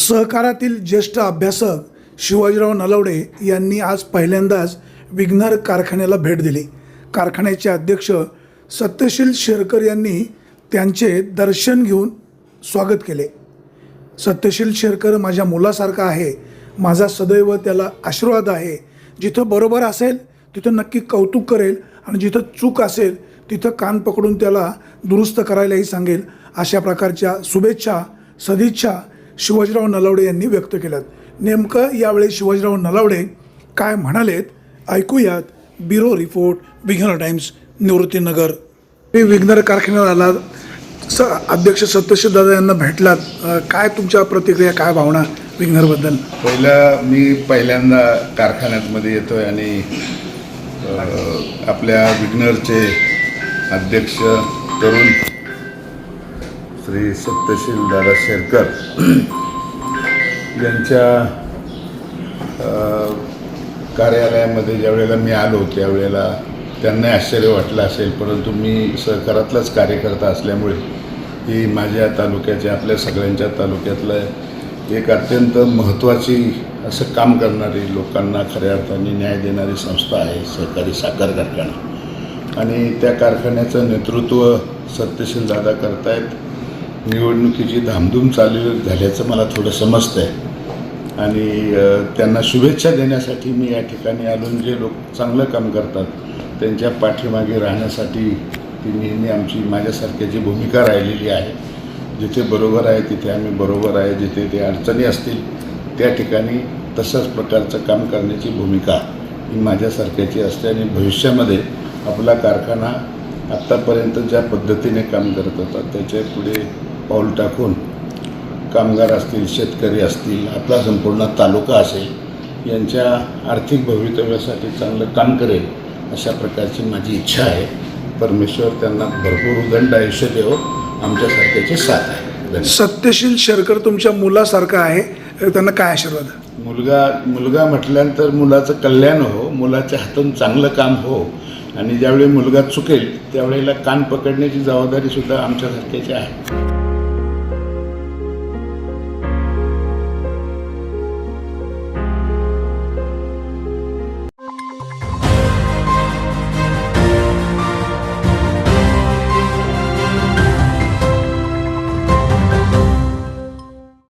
सहकारातील ज्येष्ठ अभ्यासक शिवाजीराव नलावडे यांनी आज पहिल्यांदाच विघ्नर कारखान्याला भेट दिली। कारखान्याचे अध्यक्ष सत्यशील शेरकर यांनी त्यांचे दर्शन घेऊन स्वागत केले। सत्यशील शेरकर माझ्या मुलासारखा आहे, माझा सदैव त्याला आशीर्वाद आहे। जिथं बरोबर असेल तिथं नक्की कौतुक करेल आणि जिथं चूक असेल तिथं कान पकडून त्याला दुरुस्त करायलाही सांगेल। अशा प्रकारच्या शुभेच्छा सदिच्छा शिवाजीराव नलावडे यांनी व्यक्त केल्यात। नेमकं यावेळी शिवाजीराव नलावडे काय म्हणालेत ऐकूयात। Bureau report, Vighnar times, Nivruttinagar. Vighnar कारखान्यात आला, अध्यक्ष सत्यशील दादा यांना भेटलात, काय तुमच्या प्रतिक्रिया, काय भावना विघ्नरबद्दल? मी पहिल्यांदा कारखान्यामध्ये येतोय आणि आपल्या विघ्नरचे अध्यक्ष तरुण श्री सत्यशील दादा शेरकर यांच्या कार्यालयामध्ये ज्यावेळेला मी आलो त्यावेळेला त्यांना आश्चर्य वाटलं असेल, परंतु मी सहकारातलाच कार्यकर्ता असल्यामुळे ही माझ्या तालुक्याच्या, आपल्या सगळ्यांच्या तालुक्यातलं एक अत्यंत महत्त्वाची असं काम करणारी, लोकांना खऱ्या अर्थाने न्याय देणारी संस्था आहे सहकारी साखर कारखाना। आणि त्या कारखान्याचं नेतृत्व सत्यशील दादा करतायत। निवडणुकीची धामधूम चालू झाल्याचं मला थोडं समजतं आहे आणि त्यांना शुभेच्छा देण्यासाठी मी या ठिकाणी आलो। जे लोक चांगलं काम करतात त्यांच्या पाठीमागे राहण्यासाठी ती नेहमी आमची, माझ्यासारख्याची भूमिका राहिलेली आहे। जिथे बरोबर आहे तिथे आम्ही बरोबर आहे, जिथे ते अडचणी असतील त्या ठिकाणी तशाच प्रकारचं काम करण्याची भूमिका ही माझ्यासारख्याची असते। आणि भविष्यामध्ये आपला कारखाना आत्तापर्यंत ज्या पद्धतीने काम करत होता त्याच्या पुढे पाऊल टाकून कामगार असतील, शेतकरी असतील, आपला संपूर्ण तालुका असेल यांच्या आर्थिक भवितव्यासाठी चांगलं काम करेल अशा प्रकारची माझी इच्छा आहे। परमेश्वर त्यांना भरपूर उदंड आयुष्य देवो, आमच्यासारख्याची साथ आहे। सत्यशील शेरकर तुमच्या मुलासारखा आहे, त्यांना काय आशीर्वाद? मुलगा म्हटल्यानंतर मुलाचं कल्याण हो, मुलाच्या हातून चांगलं काम हो आणि ज्यावेळी मुलगा चुकेल त्यावेळेला कान पकडण्याची जबाबदारी सुद्धा आमच्यासारख्याची आहे।